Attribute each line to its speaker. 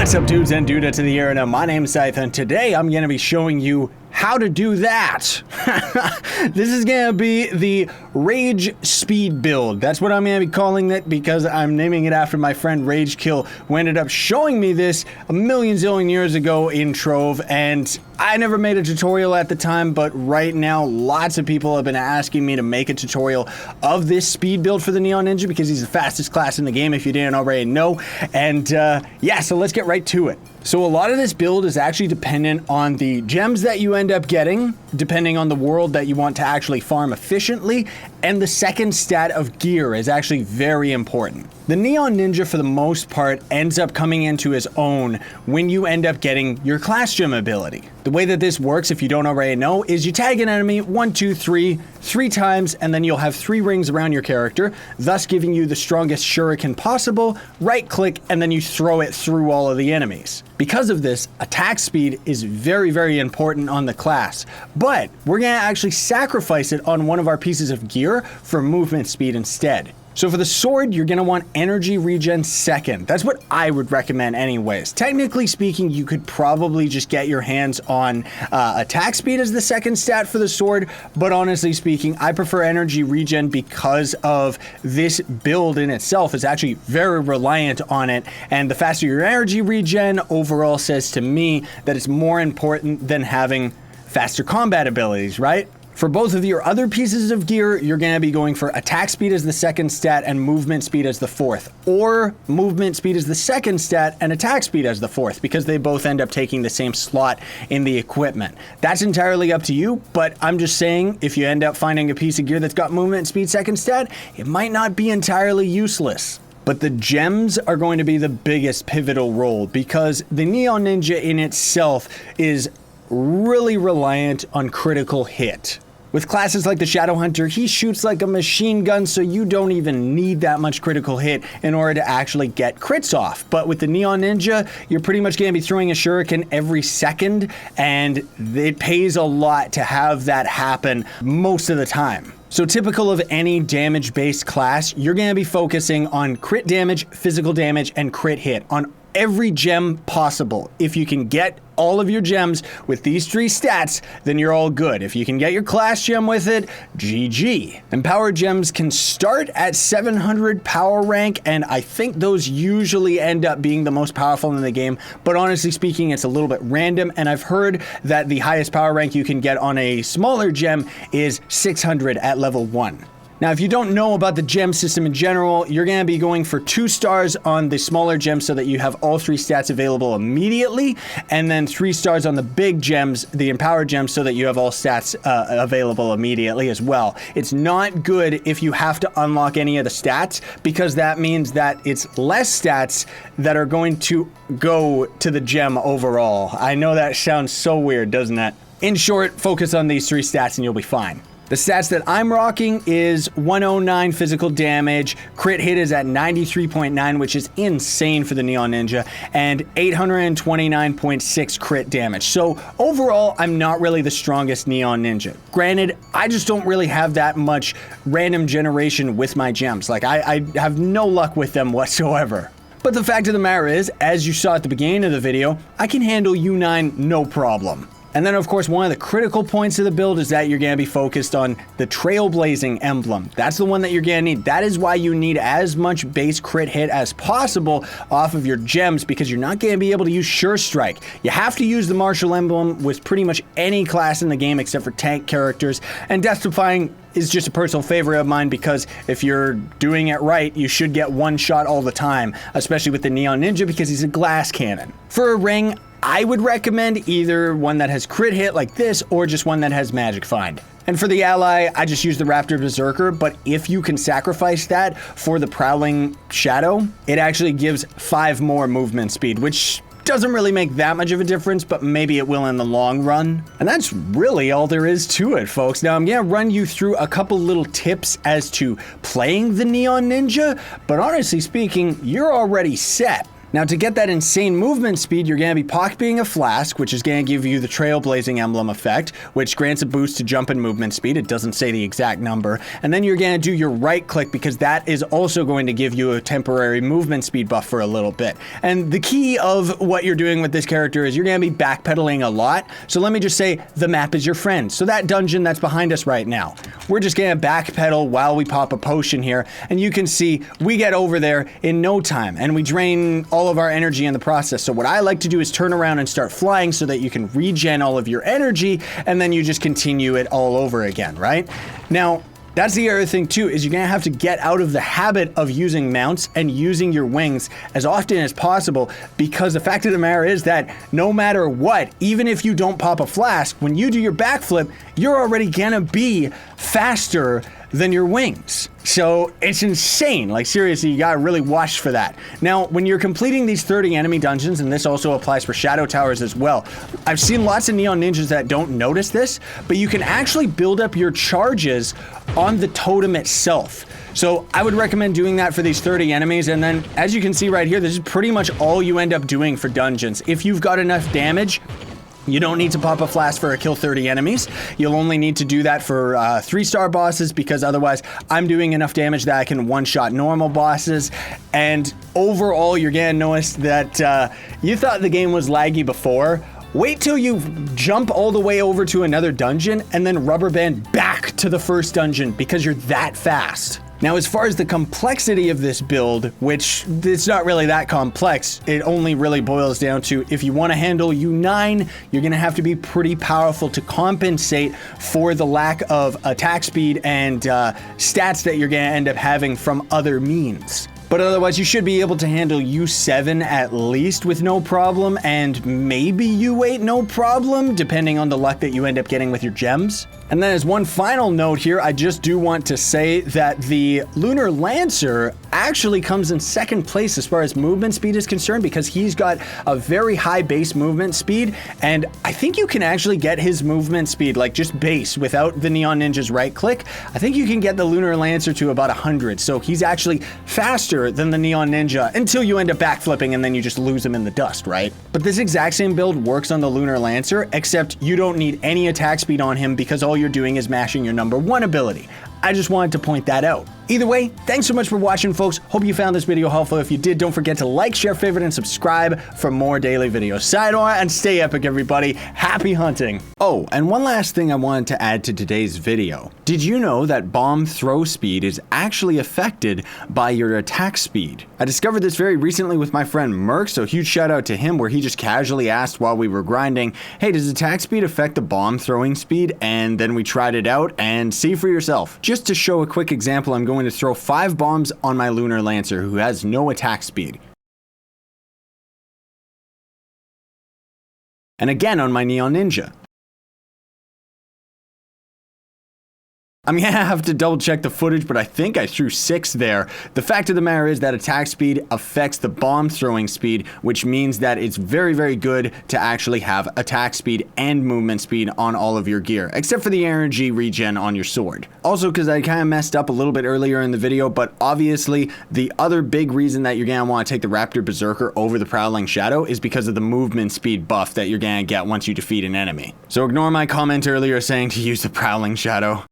Speaker 1: What's up, dudes and dudettes of the arena? My name's Scythe, and today I'm going to be showing you how to do that. This is going to be the Rage Speed build. That's what I'm going to be calling it because I'm naming it after my friend RageKill, who ended up showing me this a million zillion years ago in Trove, and I never made a tutorial at the time, but right now lots of people have been asking me to make a tutorial of this speed build for the Neon Ninja because he's the fastest class in the game, if you didn't already know. And yeah, so let's get right to it. So a lot of this build is actually dependent on the gems that you end up getting, depending on the world that you want to actually farm efficiently, and the second stat of gear is actually very important. The Neon Ninja, for the most part, ends up coming into his own when you end up getting your class gem ability. The way that this works, if you don't already know, is you tag an enemy 1, 2, 3 times, and then you'll have 3 rings around your character, thus giving you the strongest shuriken possible, right click, and then you throw it through all of the enemies. Because of this, attack speed is very, very important on the class, but we're gonna actually sacrifice it on one of our pieces of gear for movement speed instead. So for the sword, you're gonna want energy regen second. That's what I would recommend anyways. Technically speaking, you could probably just get your hands on attack speed as the second stat for the sword, but honestly speaking, I prefer energy regen because of this build in itself is actually very reliant on it, and the faster your energy regen overall says to me that it's more important than having faster combat abilities, right? For both of your other pieces of gear, you're going to be going for attack speed as the second stat and movement speed as the fourth, or movement speed as the second stat and attack speed as the fourth, because they both end up taking the same slot in the equipment. That's entirely up to you, but I'm just saying if you end up finding a piece of gear that's got movement speed second stat, it might not be entirely useless. But the gems are going to be the biggest pivotal role because the Neon Ninja in itself is really reliant on critical hit. With classes like the Shadow Hunter, he shoots like a machine gun, so you don't even need that much critical hit in order to actually get crits off. But with the Neon Ninja, you're pretty much going to be throwing a shuriken every second, and it pays a lot to have that happen most of the time. So typical of any damage-based class, you're going to be focusing on crit damage, physical damage, and crit hit on every gem possible. If you can get all of your gems with these 3 stats, then you're all good. If you can get your class gem with it, GG. And power gems can start at 700 power rank, and I think those usually end up being the most powerful in the game, but honestly speaking, it's a little bit random, and I've heard that the highest power rank you can get on a smaller gem is 600 at level 1. Now, if you don't know about the gem system in general, you're going to be going for 2 stars on the smaller gems so that you have all 3 stats available immediately, and then 3 stars on the big gems, the empowered gems, so that you have all stats available immediately as well. It's not good if you have to unlock any of the stats because that means that it's less stats that are going to go to the gem overall. I know that sounds so weird, doesn't it? In short, focus on these 3 stats and you'll be fine. The stats that I'm rocking is 109 physical damage, crit hit is at 93.9, which is insane for the Neon Ninja, and 829.6 crit damage. So overall, I'm not really the strongest Neon Ninja. Granted, I just don't really have that much random generation with my gems. Like, I have no luck with them whatsoever. But the fact of the matter is, as you saw at the beginning of the video, I can handle U9 no problem. And then, of course, one of the critical points of the build is that you're going to be focused on the Trailblazing emblem. That's the one that you're going to need. That is why you need as much base crit hit as possible off of your gems, because you're not going to be able to use Sure Strike. You have to use the Marshal Emblem with pretty much any class in the game except for tank characters, and Death Defying is just a personal favorite of mine because if you're doing it right, you should get one shot all the time, especially with the Neon Ninja because he's a glass cannon. For a ring, I would recommend either one that has crit hit like this or just one that has magic find. And for the ally, I just use the Raptor Berserker, but if you can sacrifice that for the Prowling Shadow, it actually gives 5 more movement speed, which doesn't really make that much of a difference, but maybe it will in the long run. And that's really all there is to it, folks. Now, I'm gonna run you through a couple little tips as to playing the Neon Ninja, but honestly speaking, you're already set. Now to get that insane movement speed, you're going to be pocketing a flask, which is going to give you the trailblazing emblem effect, which grants a boost to jump and movement speed. It doesn't say the exact number. And then you're going to do your right click because that is also going to give you a temporary movement speed buff for a little bit. And the key of what you're doing with this character is you're going to be backpedaling a lot. So let me just say the map is your friend. So that dungeon that's behind us right now, we're just going to backpedal while we pop a potion here. And you can see we get over there in no time and we drain all of our energy in the process. So what I like to do is turn around and start flying so that you can regen all of your energy and then you just continue it all over again, right? Now, that's the other thing too, is you're gonna have to get out of the habit of using mounts and using your wings as often as possible, because the fact of the matter is that no matter what, even if you don't pop a flask, when you do your backflip, you're already gonna be faster than your wings. So it's insane. Like seriously, you gotta really watch for that. Now, when you're completing these 30 enemy dungeons, and this also applies for shadow towers as well, I've seen lots of neon ninjas that don't notice this, but you can actually build up your charges on the totem itself. So I would recommend doing that for these 30 enemies, and then as you can see right here, this is pretty much all you end up doing for dungeons. If you've got enough damage, you don't need to pop a flask for a kill 30 enemies. You'll only need to do that for 3-star bosses, because otherwise I'm doing enough damage that I can one-shot normal bosses. And overall, you're gonna notice that you thought the game was laggy before. Wait till you jump all the way over to another dungeon and then rubber band back to the first dungeon, because you're that fast. Now, as far as the complexity of this build, which it's not really that complex, it only really boils down to if you want to handle U9, you're going to have to be pretty powerful to compensate for the lack of attack speed and stats that you're going to end up having from other means. But otherwise, you should be able to handle U7 at least with no problem, and maybe U8 no problem, depending on the luck that you end up getting with your gems. And then as one final note here, I just do want to say that the Lunar Lancer actually comes in second place as far as movement speed is concerned, because he's got a very high base movement speed, and I think you can actually get his movement speed, like just base, without the Neon Ninja's right click. I think you can get the Lunar Lancer to about 100, so he's actually faster than the Neon Ninja until you end up backflipping and then you just lose him in the dust, right? But this exact same build works on the Lunar Lancer, except you don't need any attack speed on him because all you're doing is mashing your number 1 ability. I just wanted to point that out. Either way, thanks so much for watching, folks. Hope you found this video helpful. If you did, don't forget to like, share, favorite, and subscribe for more daily videos. Sayonara and stay epic, everybody. Happy hunting. Oh, and one last thing I wanted to add to today's video. Did you know that bomb throw speed is actually affected by your attack speed? I discovered this very recently with my friend Merc, so huge shout out to him, where he just casually asked while we were grinding, hey, does attack speed affect the bomb throwing speed? And then we tried it out, and see for yourself. Just to show a quick example, I'm going to throw 5 bombs on my Lunar Lancer, who has no attack speed. And again on my Neon Ninja. I'm gonna have to double check the footage, but I think I threw 6 there. The fact of the matter is that attack speed affects the bomb throwing speed, which means that it's very, very good to actually have attack speed and movement speed on all of your gear, except for the energy regen on your sword. Also, because I kind of messed up a little bit earlier in the video, but obviously the other big reason that you're gonna want to take the Raptor Berserker over the Prowling Shadow is because of the movement speed buff that you're gonna get once you defeat an enemy. So ignore my comment earlier saying to use the Prowling Shadow.